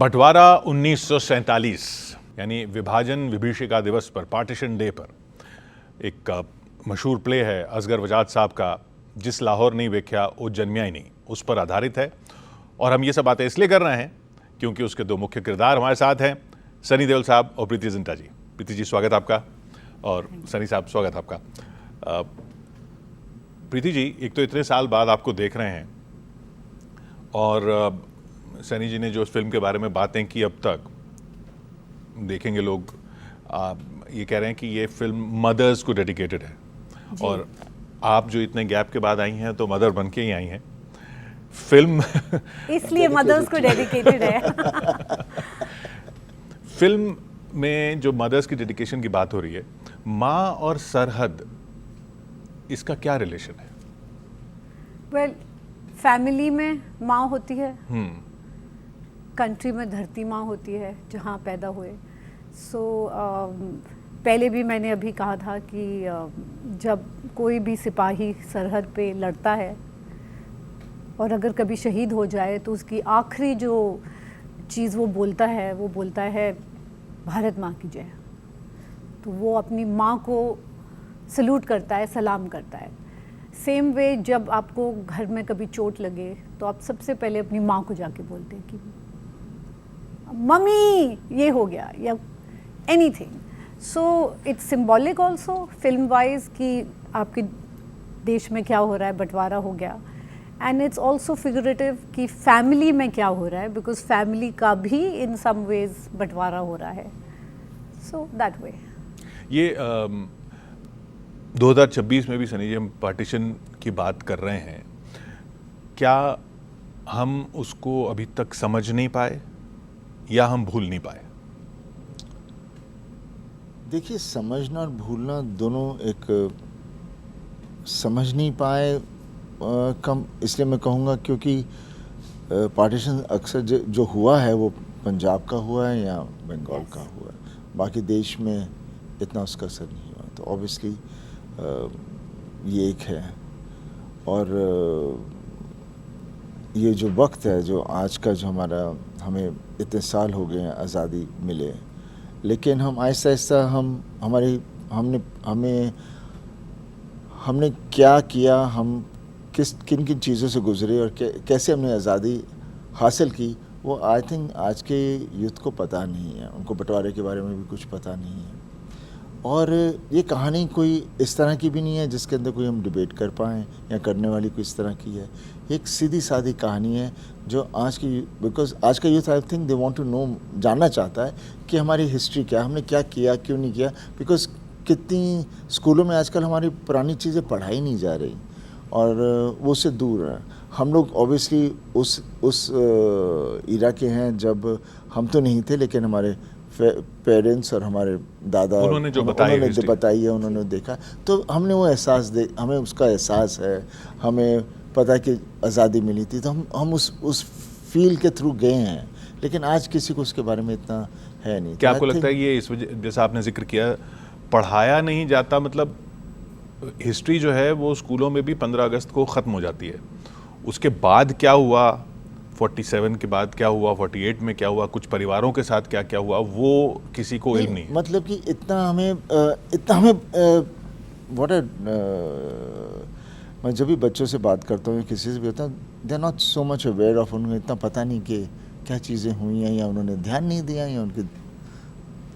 बंटवारा 1947 यानी विभाजन विभीषिका दिवस पर, पार्टीशन डे पर, एक मशहूर प्ले है असगर वजाद साहब का, जिस लाहौर नहीं वेख्या वो जन्मिया ही नहीं, उस पर आधारित है। और हम ये सब बातें इसलिए कर रहे हैं क्योंकि उसके दो मुख्य किरदार हमारे साथ हैं, सनी देओल साहब और प्रीति जिंटा जी। प्रीति जी स्वागत आपका, और सनी साहब स्वागत आपका। प्रीति जी, एक तो इतने साल बाद आपको देख रहे हैं, और सनी जी ने जो इस फिल्म के बारे में बातें की अब तक, देखेंगे लोग ये कह रहे हैं कि ये फिल्म मदर्स को डेडिकेटेड है, और आप जो इतने गैप के बाद आई हैं तो मदर बन के ही आई हैं फिल्म इसलिए मदर्स को डेडिकेटेड है। फिल्म में जो मदर्स की डेडिकेशन की बात हो रही है, माँ और सरहद, इसका क्या रिलेशन है? वेल, फैमिली में माँ होती है, कंट्री में धरती माँ होती है जहाँ पैदा हुए। पहले भी मैंने अभी कहा था कि जब कोई भी सिपाही सरहद पे लड़ता है और अगर कभी शहीद हो जाए तो उसकी आखिरी जो चीज़ वो बोलता है भारत माँ की जय। तो वो अपनी माँ को सल्यूट करता है, सलाम करता है। सेम वे, जब आपको घर में कभी चोट लगे तो आप सबसे पहले अपनी माँ को जाके बोलते हैं कि मम्मी ये हो गया, या anything. So it's symbolic also film wise कि आपके देश में क्या हो रहा है, बंटवारा हो गया। एंड इट्स ऑल्सो फिगरेटिव कि फैमिली में क्या हो रहा है, बिकॉज फैमिली का भी इन सम वेज बंटवारा हो रहा है। सो दैट वे ये 2026 में भी सनी जी हम पार्टीशन की बात कर रहे हैं, क्या हम उसको अभी तक समझ नहीं पाए या हम भूल नहीं पाए? देखिए, समझना और भूलना दोनों एक, समझ नहीं पाए कम इसलिए मैं कहूँगा क्योंकि पार्टीशन अक्सर जो हुआ है वो पंजाब का हुआ है या बंगाल का हुआ है, बाकी देश में इतना उसका असर नहीं हुआ। तो ऑब्वियसली ये एक है। और ये जो वक्त है, जो आज का, जो हमें इतने साल हो गए हैं आज़ादी मिले, लेकिन हम आहिस्ता आहिस्ता हमने क्या किया, हम किन किन चीज़ों से गुजरे और कैसे हमने आज़ादी हासिल की, वो आई थिंक आज के यूथ को पता नहीं है। उनको बंटवारे के बारे में भी कुछ पता नहीं है। और ये कहानी कोई इस तरह की भी नहीं है जिसके अंदर कोई हम डिबेट कर पाएँ, या करने वाली कोई इस तरह की है। एक सीधी सादी कहानी है जो आज की, बिकॉज आज का youth I think they want to know, जानना चाहता है कि हमारी हिस्ट्री क्या, हमने क्या किया, क्यों नहीं किया। बिकॉज कितनी स्कूलों में आजकल हमारी पुरानी चीज़ें पढ़ाई नहीं जा रही और वो उससे दूर है। हम लोग ऑब्वियसली उस इरा के हैं जब हम तो नहीं थे, लेकिन हमारे पेरेंट्स और हमारे दादा उन्होंने जो बताई है, उन्होंने देखा, तो हमने वो हमें उसका एहसास है, हमें पता है कि आज़ादी मिली थी, तो हम उस फील के थ्रू गए हैं। लेकिन आज किसी को उसके बारे में इतना है नहीं। क्या आपको लगता है ये इस वजह, जैसा आपने जिक्र किया, पढ़ाया नहीं जाता? मतलब हिस्ट्री जो है वो स्कूलों में भी 15 अगस्त को ख़त्म हो जाती है, उसके बाद क्या हुआ, 47 के बाद क्या हुआ, 48 में क्या हुआ, कुछ परिवारों के साथ क्या क्या हुआ, वो किसी को इल्म नहीं है। मतलब कि इतना हमें मैं जब भी बच्चों से बात करता हूँ, किसी से भी होता हूँ, they are not so much aware of, उन्हें इतना पता नहीं कि क्या चीज़ें हुई हैं, या उन्होंने ध्यान नहीं दिया, या उनके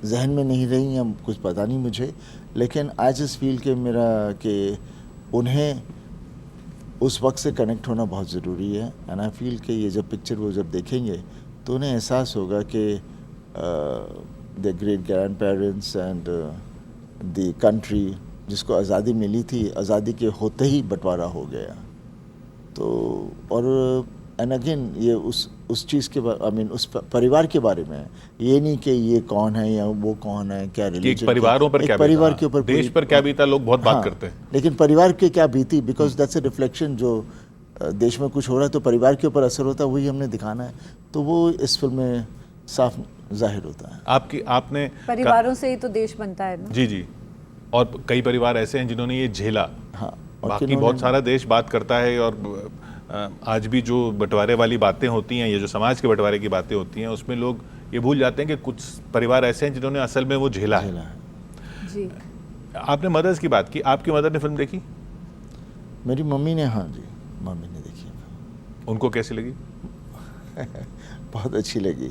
जहन में नहीं रही, या कुछ पता नहीं मुझे। लेकिन आई जस्ट फील कि उन्हें उस वक्त से कनेक्ट होना बहुत ज़रूरी है। एंड आई फील कि ये जब पिक्चर वो जब देखेंगे तो उन्हें एहसास होगा कि the great grand parents and the country जिसको आज़ादी मिली थी, आज़ादी के होते ही बंटवारा हो गया। तो और एंड अगेन ये उस चीज़ के आई मीन उस परिवार के बारे में, ये नहीं कि ये कौन है या वो कौन है, क्या रिलीजन, परिवारों पर क्या, परिवार के ऊपर, देश पर क्या बीता, लोग बहुत बात करते हैं, लेकिन परिवार के क्या बीती, बिकॉज दैट्स अ रिफ्लेक्शन। जो देश में कुछ हो रहा है तो परिवार के ऊपर असर होता है, वही हमने दिखाना है। तो वो इस फिल्म में साफ जाहिर होता है। आपने परिवारों से ही तो देश बनता है ना। जी। और कई परिवार ऐसे हैं जिन्होंने ये झेला। हाँ, बाकी बहुत सारा देश बात करता है और आज भी जो बंटवारे वाली बातें होती हैं, ये जो समाज के बंटवारे की बातें होती हैं, उसमें लोग ये भूल जाते हैं कि कुछ परिवार ऐसे हैं जिन्होंने असल में वो झेला है। जी। आपने मदर्स की बात की, आपकी मदर ने फिल्म देखी? मेरी मम्मी ने, हाँ जी, मम्मी ने देखी। उनको कैसी लगी? बहुत अच्छी लगी।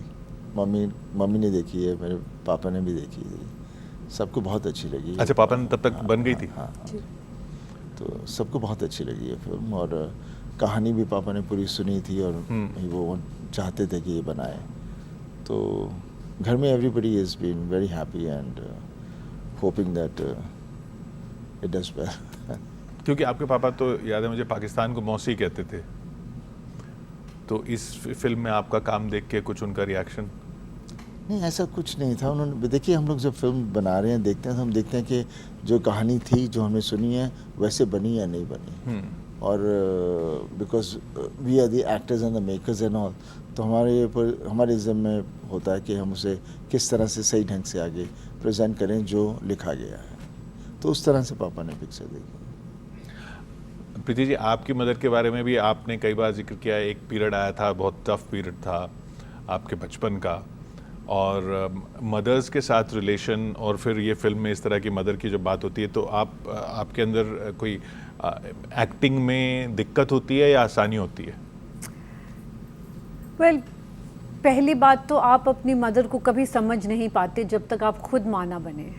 मम्मी ने देखी है, मेरे पापा ने भी देखी है, सबको बहुत अच्छी लगी। अच्छा, पापा ने तब तक बन गई थी? हाँ, तो सबको बहुत अच्छी लगी है फिल्म, और कहानी भी पापा ने पूरी सुनी थी, और वो चाहते थे कि ये बनाए। तो घर में everybody is been very happy and hoping that it does well. क्योंकि आपके पापा तो याद है मुझे पाकिस्तान को मौसी कहते थे, तो इस फिल्म में आपका काम देख के कुछ उनका रिएक्शन? नहीं, ऐसा कुछ नहीं था। उन्होंने, देखिए हम लोग जब फिल्म बना रहे हैं, देखते हैं तो हम देखते हैं कि जो कहानी थी, जो हमने सुनी है, वैसे बनी या नहीं बनी। और because we are the actors and the makers and all, तो हमारे ऊपर, हमारे ज़िम्मे होता है कि हम उसे किस तरह से सही ढंग से आगे प्रेजेंट करें जो लिखा गया है। तो उस तरह से पापा ने पिक्चर देखी। प्रीति जी, आपकी मदर के बारे में भी आपने कई बार जिक्र किया। एक पीरियड आया था, बहुत टफ पीरियड था आपके बचपन का, और मदर्स के साथ रिलेशन, और फिर ये फिल्म में इस तरह की मदर की जब बात होती है, तो आपके अंदर कोई एक्टिंग में दिक्कत होती है या आसानी होती है? वेल, पहली बात तो आप अपनी मदर को कभी समझ नहीं पाते जब तक आप खुद माँ ना बने।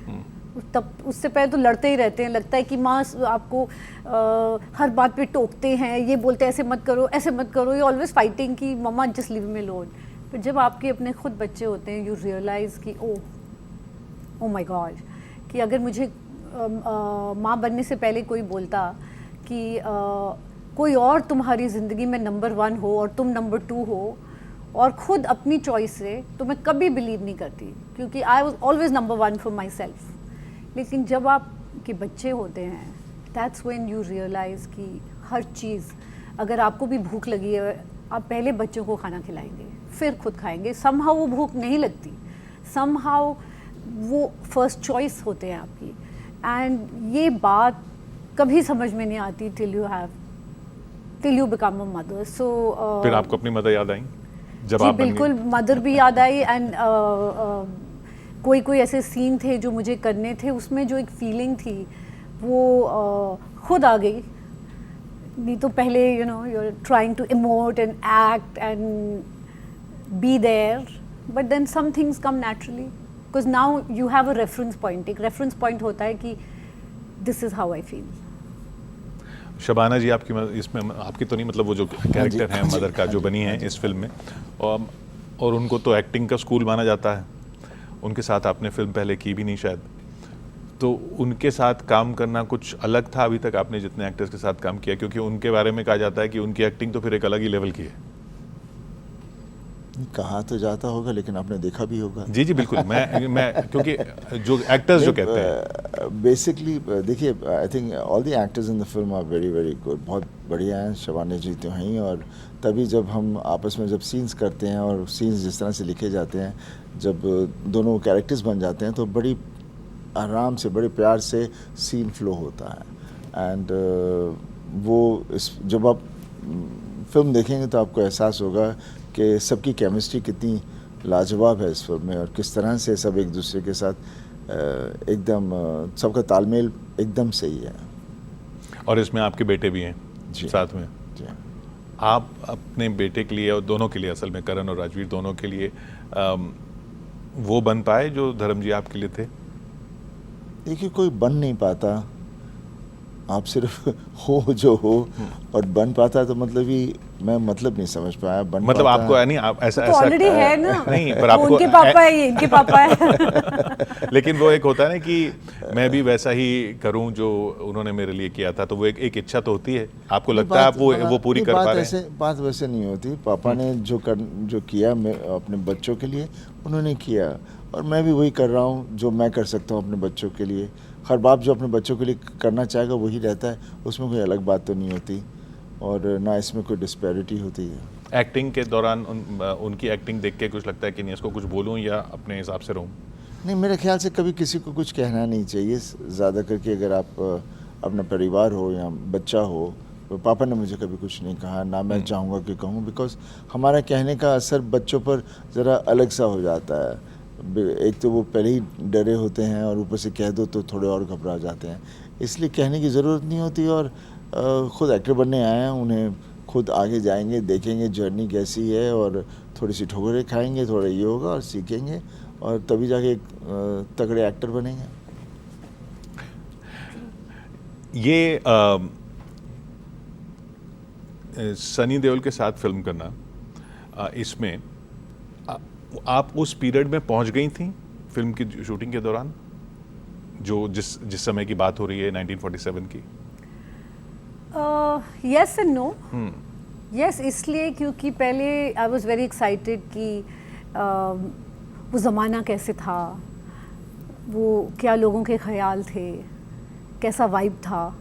तब उससे पहले तो लड़ते ही रहते हैं, लगता है कि माँ आपको हर बात पे टोकते हैं, ये बोलते हैं ऐसे मत करो, ऐसे मत करो, ये ऑलवेज फाइटिंग कि मम्मा जस्ट लीव मी अलोन। पर जब आपके अपने खुद बच्चे होते हैं, यू रियलाइज़ कि ओ माय गॉड, कि अगर मुझे माँ बनने से पहले कोई बोलता कि कोई और तुम्हारी ज़िंदगी में नंबर 1 हो और तुम नंबर 2 हो, और ख़ुद अपनी चॉइस से, तो मैं कभी बिलीव नहीं करती, क्योंकि I was always number 1 for my self. लेकिन जब आपके बच्चे होते हैं, दैट्स व्हेन यू रियलाइज़ कि हर चीज़, अगर आपको भी भूख लगी है, आप पहले बच्चों को खाना खिलाएंगे, फिर खुद खाएंगे। समहाउ वो भूख नहीं लगती, समहाउ वो फर्स्ट चॉइस होते हैं आपकी। एंड ये बात कभी समझ में नहीं आती till you become a mother. So फिर आपको अपनी मदर याद आई जब जी, आप बन गई? बिल्कुल, मदर भी याद आई। एंड कोई ऐसे सीन थे जो मुझे करने थे, उसमें जो एक फीलिंग थी वो खुद आ गई। नहीं तो पहले you are trying to emote and act and be there, but then some things come naturally, because now you have a reference point. एक रेफरेंस पॉइंट होता है कि this is how I feel. Shabana ji, आपकी इसमें, आपकी तो नहीं, मतलब वो जो कैरेक्टर हैं मदर का जो बनी है इस फिल्म में, और उनको तो एक्टिंग का स्कूल माना जाता है, उनके साथ आपने फिल्म पहले की भी नहीं शायद, तो उनके साथ काम करना कुछ अलग था अभी तक आपने जितने एक्टर्स के साथ काम किया? क्योंकि उनके बारे में कहा जाता है कि उनकी एक्टिंग तो फिर एक अलग ही लेवल की है। कहा तो जाता होगा, लेकिन आपने देखा भी होगा। जी जी बिल्कुल, मैं क्योंकि जो एक्टर्स जो कहते हैं, बेसिकली देखिए, I think all the actors in the film are very very good, बहुत बढ़िया हैं। शबाना जी तो हैं, और तभी जब हम आपस में जब सीन्स करते हैं, और सीन्स जिस तरह से लिखे जाते हैं, जब दोनों कैरेक्टर्स बन जाते हैं, तो बड़ी आराम से, बड़े प्यार से सीन फ्लो होता है। एंड वो जब आप फिल्म देखेंगे तो आपको एहसास होगा कि सबकी केमिस्ट्री कितनी लाजवाब है इस फिल्म में, और किस तरह से सब एक दूसरे के साथ एकदम सबका तालमेल एकदम सही है। और इसमें आपके बेटे भी हैं जी साथ में। जी। आप अपने बेटे के लिए, और दोनों के लिए, असल में करण और राजवीर दोनों के लिए वो बन पाए जो धर्म जी आपके लिए थे? देखिए, कोई बन नहीं पाता, आप सिर्फ हो जो हो, और बन पाता तो मतलब ही मैं मतलब नहीं समझ पाया। बन मतलब पाता, आपको नहीं, आप ऐसा तो ऑलरेडी है ना, नहीं, पर वो आपको उनके पापा है, ये इनके पापा है। लेकिन वो एक होता है ना कि मैं भी वैसा ही करूं जो उन्होंने मेरे लिए किया था, तो वो एक इच्छा तो होती है। आपको लगता है आप वो पूरी कर पा रहे हैं? बात वैसे नहीं होती। पापा ने जो किया अपने बच्चों के लिए, उन्होंने किया, और मैं भी वही कर रहा हूँ जो मैं कर सकता हूँ अपने बच्चों के लिए। हर बाप जो अपने बच्चों के लिए करना चाहेगा वही रहता है, उसमें कोई अलग बात तो नहीं होती, और ना इसमें कोई डिस्पैरिटी होती है। एक्टिंग के दौरान उनकी एक्टिंग देख के कुछ लगता है कि नहीं, इसको कुछ बोलूं या अपने हिसाब से रहूं? नहीं, मेरे ख्याल से कभी किसी को कुछ कहना नहीं चाहिए। ज़्यादा करके अगर आप अपना परिवार हो या बच्चा हो, पापा ने मुझे कभी कुछ नहीं कहा, ना मैं चाहूँगा कि कहूँ, बिकॉज हमारा कहने का असर बच्चों पर ज़रा अलग सा हो जाता है। एक तो वो पहले ही डरे होते हैं और ऊपर से कह दो तो थोड़े और घबरा जाते हैं, इसलिए कहने की ज़रूरत नहीं होती। और ख़ुद एक्टर बनने आए हैं, उन्हें खुद आगे जाएंगे, देखेंगे जर्नी कैसी है और थोड़ी सी ठोकरें खाएंगे, थोड़ा ये होगा और सीखेंगे और तभी जाके एक तगड़े एक्टर बनेंगे। ये सनी देओल के साथ फिल्म करना, इसमें आप उस पीरियड में पहुंच गई थी फिल्म की शूटिंग के दौरान, जो जिस समय की बात हो रही है 1947 की? Yes and no. यस, इसलिए क्योंकि पहले आई वाज वेरी एक्साइटेड कि वो ज़माना कैसे था, वो क्या लोगों के ख्याल थे, कैसा वाइब था।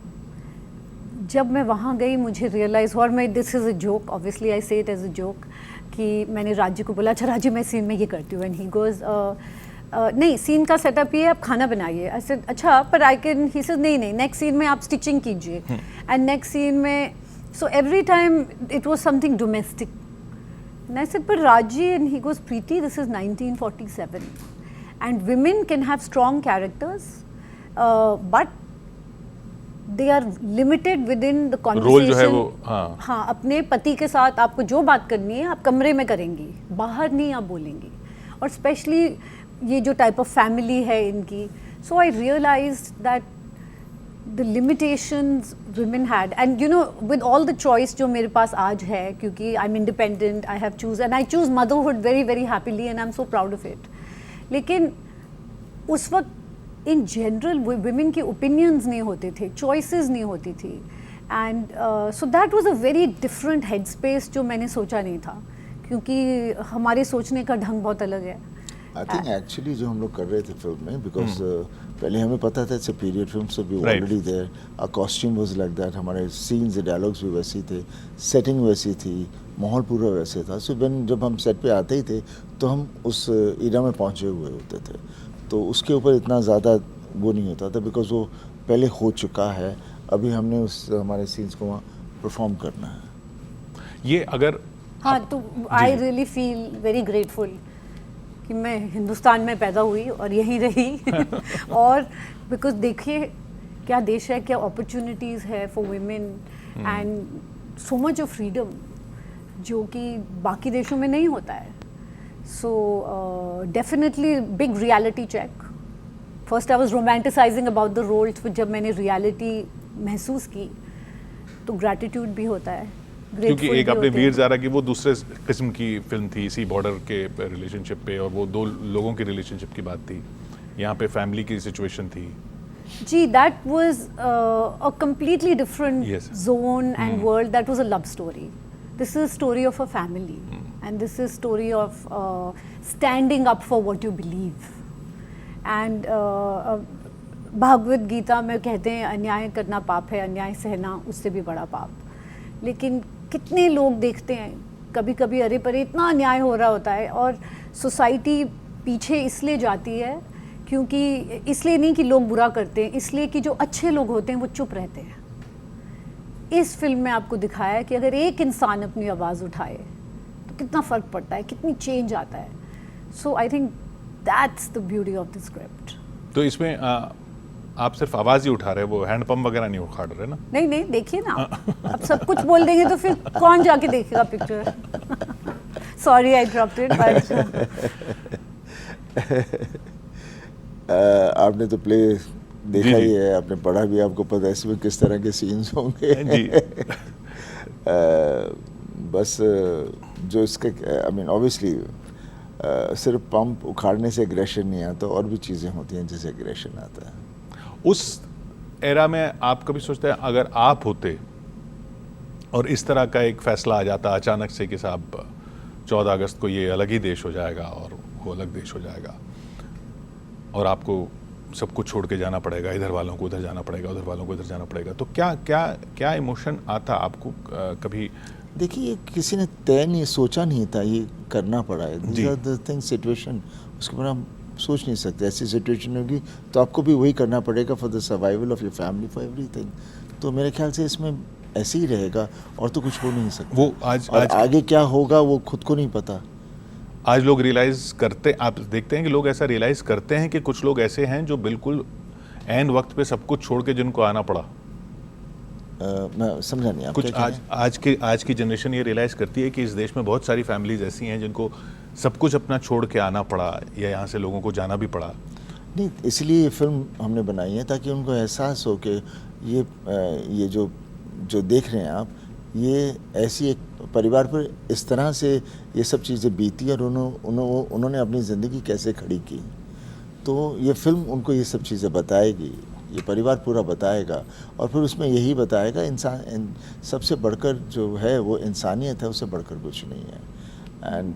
जब मैं वहाँ गई मुझे रियलाइज़, और मैं this is a joke, obviously I से इट एज अ जोक, कि मैंने राज्य को बोला, अच्छा राज्य मैं सीन में ये करती हूँ, एंड ही गोज़ नहीं सीन का सेटअप ये है, आप खाना बनाइए। आई सेड अच्छा पर आई कैन, ही सेड नहीं नेक्स्ट सीन में आप स्टिचिंग कीजिए, एंड नेक्स्ट सीन में, so every time it was something domestic. And I said पर राज्य, and he goes Preeti this is 1947 and women can have strong characters but they are limited within the role जो है वो, conversation. हाँ, अपने पति के साथ आपको जो बात करनी है आप कमरे में करेंगी, बाहर नहीं आप बोलेंगी। और स्पेशली ये जो टाइप ऑफ फैमिली है इनकी, so I realised that the limitations women had, and you know with all the choice जो मेरे पास आज है, क्योंकि I'm independent, I have choose and I choose motherhood very very happily and I'm so proud of it। लेकिन उस वक्त in general women की opinions नहीं होते थे, choices नहीं होती थी, and so that was a very different headspace जो मैंने सोचा नहीं था, क्योंकि हमारे सोचने का ढंग बहुत अलग है। आई थिंक एक्चुअली जो हम लोग कर रहे थे फिल्म में, बिकॉज पहले हमें पता था it's a period film, so we already there, a costume was like that, हमारे सीन्स डायलॉग्स भी वैसे थे, सेटिंग वैसी थी, माहौल पूरा वैसे था। सो व्हेन जब हम सेट पे आते ही थे तो हम उस इरा में पहुंचे हुए होते थे, तो उसके ऊपर इतना ज़्यादा वो नहीं होता था, बिकॉज वो पहले हो चुका है, अभी हमने उस हमारे सीन्स को वहाँ परफॉर्म करना है। ये अगर हाँ, तो I really feel very grateful कि मैं हिंदुस्तान में पैदा हुई और यहीं रही और बिकॉज देखिए क्या देश है, क्या अपॉर्चुनिटीज़ है for women and so much of freedom जो कि बाकी देशों में नहीं होता है। So definitely big reality check. First I was romanticizing about the roles, जब मैंने रियलिटी महसूस की तो ग्रैटिट्यूड भी होता है, क्योंकि एक आपने वीर ज़ारा की वो दूसरे किस्म की फिल्म थी, इसी बॉर्डर के रिलेशनशिप पे, और वो दो लोगों के रिलेशनशिप की बात थी, यहाँ पे फैमिली की सिचुएशन थी। जी, that was a completely different Yes. zone and world. That was a love story. This is story of a family, and this is story of standing up for what you believe. And Bhagavad Gita में कहते हैं अन्याय करना पाप है, अन्याय सहना उससे भी बड़ा पाप। लेकिन कितने लोग देखते हैं कभी कभी अरे परे इतना अन्याय हो रहा होता है, और सोसाइटी पीछे इसलिए जाती है क्योंकि इसलिए नहीं कि लोग बुरा करते हैं, इसलिए कि जो अच्छे लोग होते हैं वो चुप रहते हैं। इस फिल्म में आपको दिखाया है कि अगर एक इंसान अपनी आवाज़ उठाए तो कितना फ़र्क पड़ता है, कितनी चेंज आता है। So I think that's the beauty of the script. तो इसमें आप सिर्फ आवाज़ ही उठा रहे, वो हैंडपम्प वगैरह नहीं उखाड़ रहे ना? नहीं नहीं, देखिए ना, अब सब कुछ बोल देंगे तो फिर कौन जाके देखेगा picture. Sorry I dropped it, आपने तो प्ले देखा ही है, आपने पढ़ा भी, आपको पता है इसमें किस तरह के सीन्स होंगे। बस जो इसका आई मीन ऑब्वियसली सिर्फ पंप उखाड़ने से एग्रेशन नहीं आता, और भी चीज़ें होती हैं जिससे एग्रेशन आता है। उस एरा में आप कभी सोचते हैं अगर आप होते और इस तरह का एक फैसला आ जाता अचानक से कि साहब 14 अगस्त को ये अलग ही देश हो जाएगा और वो अलग देश हो जाएगा, और आपको सब कुछ छोड़ के जाना पड़ेगा, इधर वालों को उधर जाना पड़ेगा, उधर वालों को इधर जाना पड़ेगा, तो क्या क्या क्या इमोशन आता आपको कभी? देखिए, किसी ने तय नहीं सोचा नहीं था, ये करना पड़ा है। These are the things, situation, उसके बाद हम सोच नहीं सकते। ऐसी सिचुएशन होगी तो आपको भी वही करना पड़ेगा for the survival of your family, for everything. तो मेरे ख्याल से इसमें ऐसे ही रहेगा और तो कुछ हो नहीं सकता। वो आज और आज आगे क्या होगा वो खुद को नहीं पता। आज लोग रियलाइज करते, आप देखते हैं कि लोग ऐसा रियलाइज करते हैं कि कुछ लोग ऐसे हैं जो बिल्कुल ऐन वक्त पे सब कुछ छोड़ के जिनको आना पड़ा। मैं समझा नहीं आप कुछ क्या कह रहे हैं? आज की जनरेशन ये रियलाइज करती है कि इस देश में बहुत सारी फैमिलीज ऐसी हैं जिनको सब कुछ अपना छोड़ के आना पड़ा या यहाँ से लोगों को जाना भी पड़ा। नहीं, इसलिए ये फिल्म हमने बनाई है ताकि उनको एहसास हो कि ये जो देख रहे हैं आप, ये ऐसी एक परिवार पर इस तरह से ये सब चीज़ें बीती और उन्होंने अपनी ज़िंदगी कैसे खड़ी की। तो ये फिल्म उनको ये सब चीज़ें बताएगी, ये परिवार पूरा बताएगा और फिर उसमें यही बताएगा इंसान सबसे बढ़कर जो है वो इंसानियत है, उससे बढ़कर कुछ नहीं है। And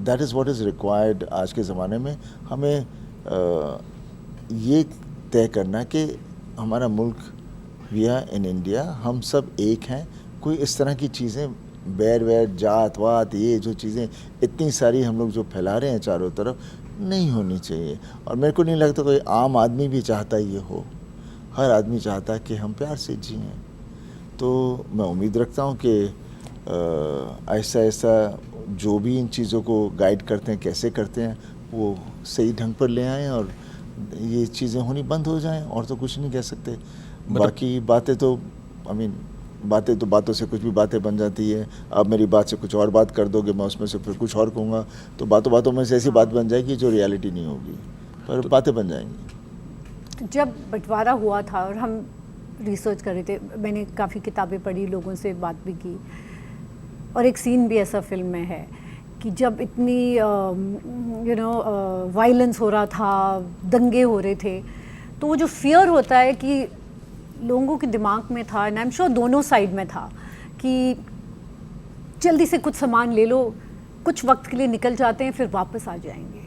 that is what is required आज के ज़माने में। हमें ये तय करना कि हमारा मुल्क, वी आर इन इंडिया, हम सब एक हैं। कोई इस तरह की चीज़ें बैर जात वात ये जो चीज़ें इतनी सारी हम लोग जो फैला रहे हैं चारों तरफ, नहीं होनी चाहिए। और मेरे को नहीं लगता कोई आम आदमी भी चाहता ये हो। हर आदमी चाहता है कि हम प्यार से जिएं। तो मैं उम्मीद रखता हूँ कि ऐसा ऐसा जो भी इन चीज़ों को गाइड करते हैं, कैसे करते हैं, वो सही ढंग पर ले आएँ और ये चीज़ें होनी बंद हो जाएं। और तो कुछ नहीं कह सकते। बाकी बातें तो बातों से कुछ भी बातें बन जाती है। अब मेरी बात से कुछ और बात कर दोगे, मैं उसमें से फिर कुछ और कहूँगा, तो बातों में से ऐसी बात बन जाएगी जो रियलिटी नहीं होगी, पर बातें बन जाएंगी। जब बंटवारा हुआ था और हम रिसर्च कर रहे थे, मैंने काफ़ी किताबें पढ़ी, लोगों से बात भी की, और एक सीन भी ऐसा फिल्म में है कि जब इतनी वायलेंस हो रहा था, दंगे हो रहे थे, तो वो जो फियर होता है कि लोगों के दिमाग में था, एंड आई एम श्योर दोनों साइड में था, कि जल्दी से कुछ सामान ले लो, कुछ वक्त के लिए निकल जाते हैं, फिर वापस आ जाएंगे,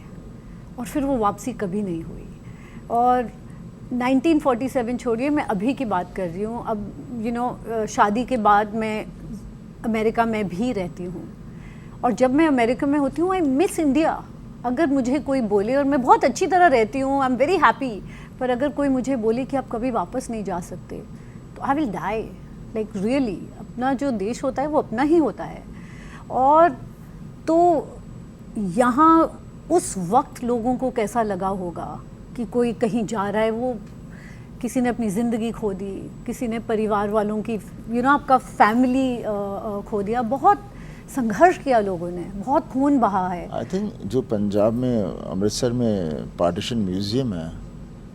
और फिर वो वापसी कभी नहीं हुई। और 1947 छोड़िए, मैं अभी की बात कर रही हूँ। अब शादी के बाद मैं अमेरिका में भी रहती हूँ, और जब मैं अमेरिका में होती हूँ, आई मिस इंडिया। अगर मुझे कोई बोले, और मैं बहुत अच्छी तरह रहती हूँ, आई एम वेरी हैप्पी, पर अगर कोई मुझे बोले कि आप कभी वापस नहीं जा सकते, तो I will die. Like really, अपना जो देश होता है वो अपना ही होता है। और तो यहाँ उस वक्त लोगों को कैसा लगा होगा कि कोई कहीं जा रहा है, वो किसी ने अपनी ज़िंदगी खो दी, किसी ने परिवार वालों की आपका फैमिली खो दिया। बहुत संघर्ष किया लोगों ने, बहुत खून बहा है। आई थिंक जो पंजाब में अमृतसर में पार्टीशन म्यूज़ियम है,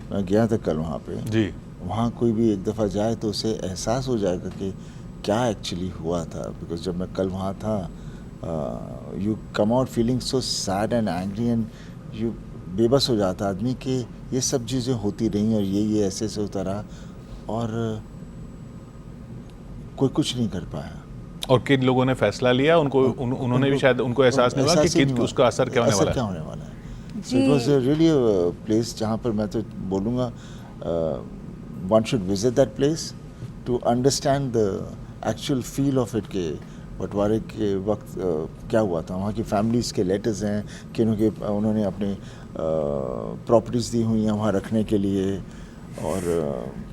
मैं गया था कल वहाँ पे जी। वहाँ कोई भी एक दफ़ा जाए तो उसे एहसास हो जाएगा कि क्या एक्चुअली हुआ था। बिकॉज जब मैं कल वहाँ था, you come out feeling so sad and angry, and you बेबस हो जाता आदमी कि ये सब चीज़ें होती रहीं और ये ऐसे से होता रहा और कोई कुछ नहीं कर पाया। और किन लोगों ने फैसला लिया, उन्होंने भी शायद उनको एहसास नहीं हुआ कि उसका असर क्या होने वाला है। So it was really a place जहाँ पर मैं तो बोलूँगा one should visit that place to understand the actual feel of it कि बंटवारे के वक्त क्या हुआ था। वहाँ की फैमिलीज़ के लेटर्स हैं कि उन्होंने अपने प्रॉपर्टीज़ दी हुई हैं वहाँ रखने के लिए, और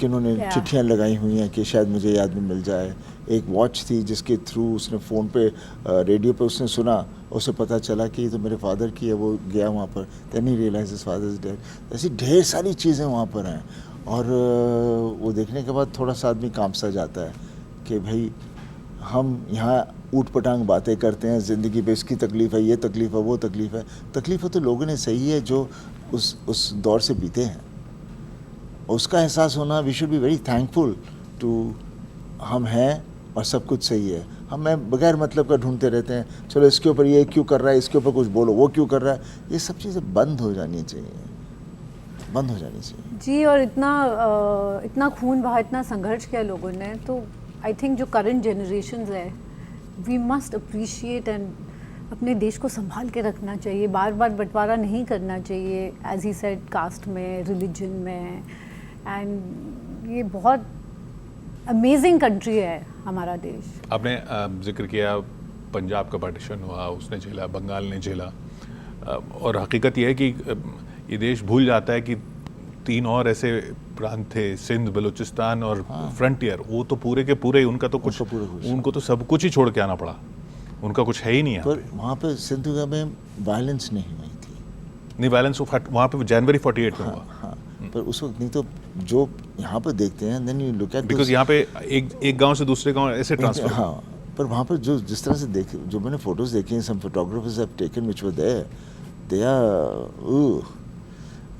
किन्होंने चिट्ठियाँ लगाई हुई हैं कि शायद मुझे याद में मिल जाए। एक वॉच थी जिसके थ्रू उसने फ़ोन पे रेडियो पे उसने सुना, उसे पता चला कि ये तो मेरे फादर की है। वो गया वहाँ पर, then he realize his father is dead. ऐसी ढेर सारी चीज़ें वहाँ पर हैं, और वो देखने के बाद थोड़ा सा आदमी कांप सा जाता है कि भाई हम यहाँ ऊट पटांग बातें करते हैं ज़िंदगी पे, इसकी तकलीफ़ है, ये तकलीफ़ है, वो तकलीफ़ है। तकलीफ़ तो लोगों ने सही है जो उस दौर से बीते हैं, उसका एहसास होना। We should be very thankful to हम हैं और सब कुछ सही है। हम बगैर मतलब का ढूंढते रहते हैं, चलो इसके ऊपर ये क्यों कर रहा है, इसके ऊपर कुछ बोलो, वो क्यों कर रहा है। ये सब चीज़ें बंद हो जानी चाहिए, बंद हो जानी चाहिए जी। और इतना खून बहा, इतना संघर्ष किया लोगों ने, तो आई थिंक जो करंट जनरेशन है, वी मस्ट अप्रिशिएट एंड अपने देश को संभाल के रखना चाहिए। बार बार बंटवारा नहीं करना चाहिए, एज ही सेड, कास्ट में, रिलीजन में। एंड ये बहुत अमेजिंग कंट्री है हमारा देश। आपने जिक्र किया पंजाब का पार्टीशन हुआ, उसने झेला, बंगाल ने झेला, और हकीकत यह है कि ये देश भूल जाता है कि 3 और ऐसे प्रांत थे, सिंध, बलूचिस्तान और फ्रंटियर, वो तो पूरे के पूरे, उनका तो कुछ, उनको तो सब कुछ ही छोड़ के आना पड़ा, उनका कुछ है ही नहीं। पर वहाँ पे सिंध में वायलेंस नहीं हुई थी। नहीं, वायलेंस वहाँ पे जनवरी 48 में हुआ। हाँ, पर उस वक्त नहीं, तो जो यहाँ पे देखते हैं then you look at, because यहाँ पे एक गांव से दूसरे गांव ऐसे ट्रांसफर। हाँ, पर वहाँ पर जो जिस तरह से देखे, जो मैंने फोटोज देखी हैं, some photographers have taken which were there, they are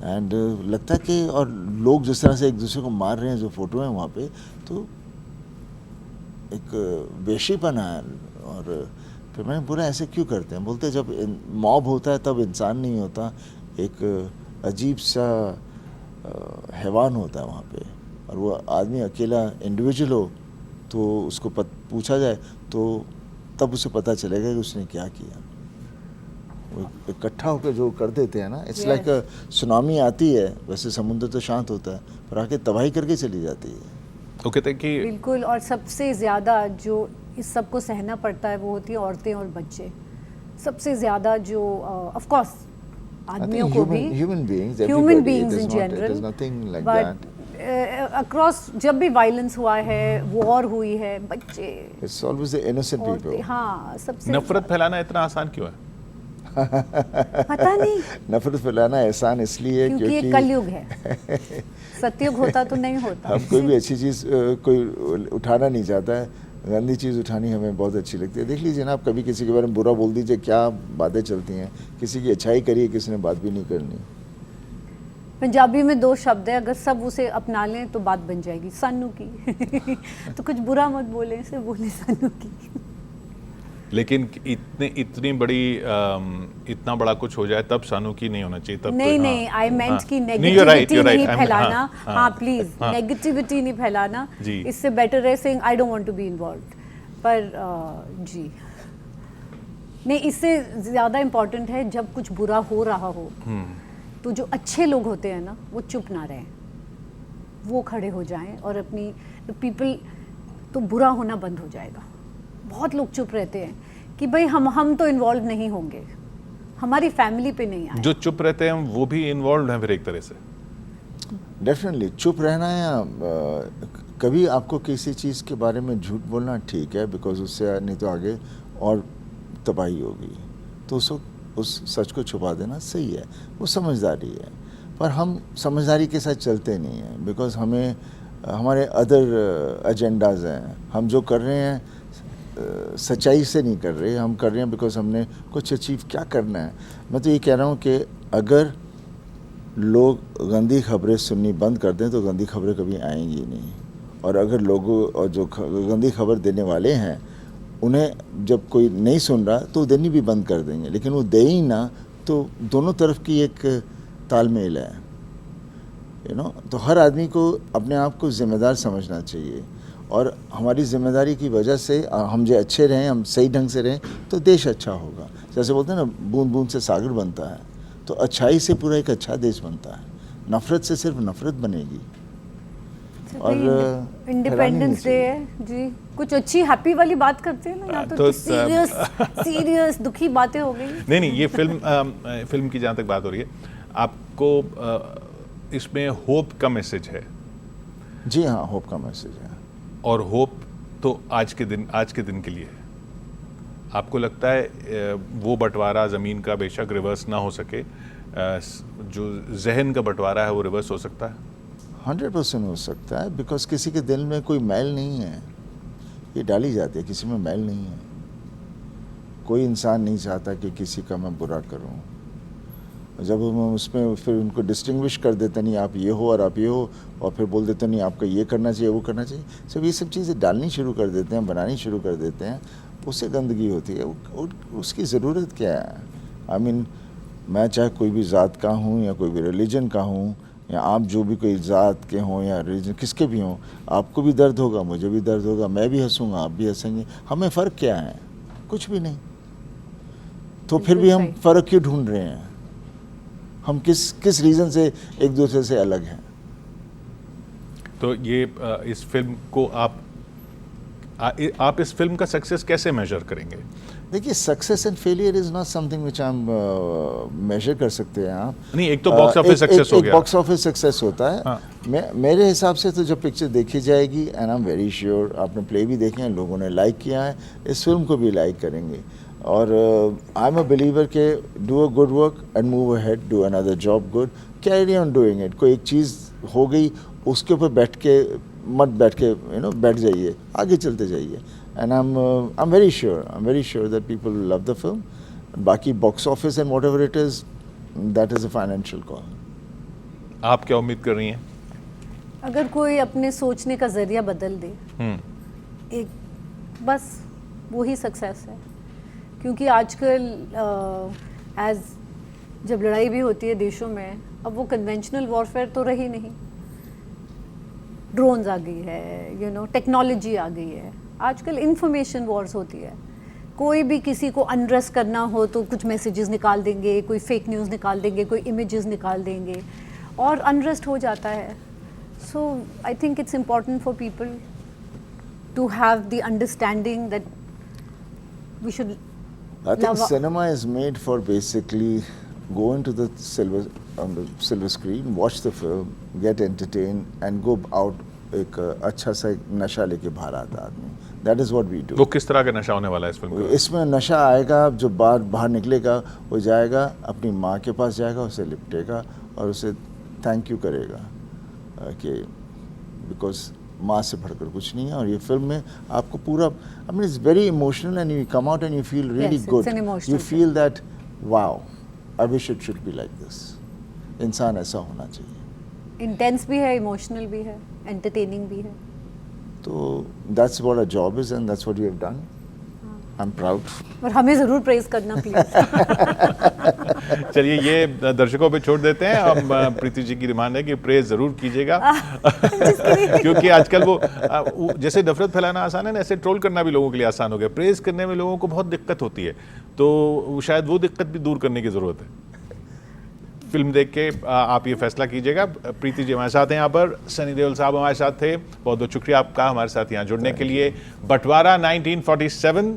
एंड लगता है कि, और लोग जिस तरह से एक दूसरे को मार रहे हैं, जो फोटो है वहाँ पे, तो एक वेशीपना है। और फिर मैंने बोला ऐसे क्यों करते हैं, बोलते जब मॉब होता है तब इंसान नहीं होता, एक अजीब सा हैवान होता है वहाँ पे, और वो आदमी अकेला इंडिविजुअल हो तो उसको पूछा जाए तो तब उसे पता चलेगा कि उसने क्या किया। वो इकट्ठा होकर जो कर देते हैं ना, इट्स लाइक सुनामी आती है, वैसे समुद्र तो शांत होता है, पर आके तबाही करके चली जाती है। तो कहते हैं कि बिल्कुल, और सबसे ज़्यादा जो इस सब को सहना पड़ता है वो होती है औरतें और बच्चे। सबसे ज़्यादा जो ऑफ कोर्स आदमियों को भी, human beings in general, but across जब भी वायलेंस हुआ है, वॉर हुई है, बच्चे, it's always the innocent people. हाँ, सबसे नफरत फैलाना इतना आसान क्यों है? पता नहीं, नफरत फैलाना आसान इसलिए क्योंकि ये कलयुग है। सतयुग होता तो नहीं होता। हम कोई भी अच्छी चीज़ कोई उठाना नहीं चाहता है, गंदी चीज़ उठानी हमें बहुत अच्छी लगती है। देख लीजिए ना, आप कभी किसी के बारे में बुरा बोल दीजिए, क्या बातें चलती हैं, किसी की अच्छाई करिए, किसी ने बात भी नहीं करनी। पंजाबी में 2 शब्द है, अगर सब उसे अपना लें तो बात बन जाएगी, सानू की। तो कुछ बुरा मत बोले, सिर्फ बोले सानू की। लेकिन इतनी बड़ी इतना बड़ा कुछ हो जाए तब सानू की नहीं होना चाहिए, तब नहीं तो, नहीं, आई मेंट की नहीं, नेगेटिविटी नहीं right. फैलाना। हाँ प्लीज, नेगेटिविटी नहीं फैलाना, इससे बेटर है saying I don't want to be involved. पर जी नहीं, इससे ज़्यादा इम्पोर्टेंट है जब कुछ बुरा हो रहा हो तो जो अच्छे लोग होते हैं ना, वो चुप ना रहें, वो खड़े हो जाएं और अपनी पीपल, तो बुरा होना बंद हो जाएगा। बहुत लोग चुप रहते हैं कि भाई हम तो इन्वॉल्व नहीं होंगे, हमारी फैमिली पे नहीं आए। जो चुप रहते हैं वो भी इन्वॉल्व हैं फिर एक तरह से। डेफिनेटली चुप रहना, या कभी आपको किसी चीज़ के बारे में झूठ बोलना ठीक है, बिकॉज उससे नहीं तो आगे और तबाही होगी, तो उस सच को छुपा देना सही है, वो समझदारी है। पर हम समझदारी के साथ चलते नहीं हैं, बिकॉज हमें हमारे अदर एजेंडाज हैं। हम जो कर रहे हैं सच्चाई से नहीं कर रहे, हम कर रहे हैं बिकॉज हमने कुछ अचीव क्या करना है। मैं तो ये कह रहा हूँ कि अगर लोग गंदी खबरें सुननी बंद कर दें तो गंदी खबरें कभी आएंगी नहीं, और अगर लोगों और जो गंदी खबर देने वाले हैं उन्हें जब कोई नहीं सुन रहा तो देनी भी बंद कर देंगे, लेकिन वो दे ही ना, तो दोनों तरफ की एक तालमेल है, यू नो। तो हर आदमी को अपने आप को ज़िम्मेदार समझना चाहिए, और हमारी जिम्मेदारी की वजह से हम जो अच्छे रहें, हम सही ढंग से रहें, तो देश अच्छा होगा। जैसे बोलते हैं ना, बूंद बूंद से सागर बनता है, तो अच्छाई से पूरा एक अच्छा देश बनता है, नफरत से सिर्फ नफरत बनेगी। और इंडिपेंडेंस डे है जी, कुछ अच्छी हैप्पी वाली बात करते हैं ना, या तो सीरियस दुखी बातें हो गई। नहीं, ये फिल्म की जहाँ तक बात हो रही है, आपको इसमें होप का मैसेज है? जी हाँ, होप का मैसेज है, और होप तो आज के दिन के लिए है। आपको लगता है वो बंटवारा ज़मीन का बेशक रिवर्स ना हो सके, जो जहन का बंटवारा है वो रिवर्स हो सकता है? 100% हो सकता है, बिकॉज किसी के दिल में कोई मैल नहीं है, ये डाली जाती है, किसी में मैल नहीं है। कोई इंसान नहीं चाहता कि किसी का मैं बुरा करूं। जब हम उसमें फिर उनको डिस्टिंग्विश कर देते, नहीं आप ये हो और आप ये हो, और फिर बोल देते नहीं आपका ये करना चाहिए, वो करना चाहिए, जब ये सब चीज़ें डालनी शुरू कर देते हैं, बनानी शुरू कर देते हैं, उससे गंदगी होती है। उसकी ज़रूरत क्या है? आई मीन, मैं चाहे कोई भी ज़ात का हूँ या कोई भी रिलीजन का हूँ, या आप जो भी कोई ज़ात के हों या रिलीजन किसके भी हों, आपको भी दर्द होगा, मुझे भी दर्द होगा, मैं भी हंसूंगा, आप भी हंसेंगे, हमें फ़र्क क्या है? कुछ भी नहीं। तो फिर भी हम फ़र्क क्यों ढूंढ रहे हैं? हम किस रीज़न से एक दूसरे से अलग हैं? तो ये इस फिल्म को आप इस फिल्म का सक्सेस कैसे मेजर करेंगे? देखिए success and failure is not something which हम मेजर कर सकते हैं आप। नहीं, एक तो बॉक्स ऑफिस सक्सेस हो गया, बॉक्स ऑफिस सक्सेस होता है। हाँ। मेरे हिसाब से तो जब पिक्चर देखी जाएगी, and I am very sure आपने प्ले भी देखे हैं, लोगों ने लाइक किया है, इस फिल्म को भी लाइक करेंगे। और आई एम अ बिलीवर के do a good work and move ahead, do another job good, carry on doing it. कोई एक चीज़ हो गई उसके ऊपर बैठ के बैठ जाइए, आगे चलते जाइए। And I'm very sure that people will love the film. बाकी box office and whatever it is, that is a financial call. आप क्या उम्मीद कर रही हैं? अगर कोई अपने सोचने का जरिया बदल दे, एक बस वही सक्सेस है। क्योंकि आजकल जब लड़ाई भी होती है देशों में, अब वो कन्वेंशनल वॉरफेयर तो रही नहीं, ड्रोन्स आ गई है, टेक्नोलॉजी आ गई है। आजकल इंफॉर्मेशन वॉर्स होती है। कोई भी किसी को अनरेस्ट करना हो तो कुछ मैसेजेस निकाल देंगे, कोई फेक न्यूज़ निकाल देंगे, कोई इमेजेस निकाल देंगे और अनरेस्ट हो जाता है। So I think it's important for people to have the understanding that we should. I think cinema is made for basically go into the silver screen, watch the film, get entertained, and go out एक अच्छा सा नशा लेके बाहर आता आदमी। That is what we do. वो किस तरह का नशा होने वाला है इस फिल्म का? इसमें नशा आएगा, जो बाहर निकलेगा वो जाएगा अपनी माँ के पास, जाएगा उसे लिपटेगा और उसे थैंक यू करेगा कि बिकॉज माँ से बढ़कर कुछ नहीं है। और ये फिल्म में आपको पूरा, I mean it's very emotional and you come out and you feel really good. You feel that wow, I wish it should be like this. इंसान ऐसा होना चाहिए। इंटेंस भी है, इमोशनल भी है, एंटरटेनिंग भी है। तो that's what a job is and that's what we have done. I am proud. और हमें ज़रूर प्रेज करना प्लीज। चलिए ये दर्शकों पे छोड़ देते हैं। हम प्रीति जी की डिमांड है कि प्रेज जरूर कीजिएगा। क्योंकि आजकल वो जैसे नफरत फैलाना आसान है ना, ऐसे ट्रोल करना भी लोगों के लिए आसान हो गया। प्रेज करने में लोगों को बहुत दिक्कत होती है, तो शायद वो दिक्कत भी दूर करने की ज़रूरत है। फिल्म देख के आप ये फैसला कीजिएगा। प्रीति जी हमारे साथ हैं यहाँ पर, सनी देओल साहब हमारे साथ थे। बहुत बहुत शुक्रिया आपका हमारे साथ यहाँ जुड़ने के लिए। बंटवारा 1947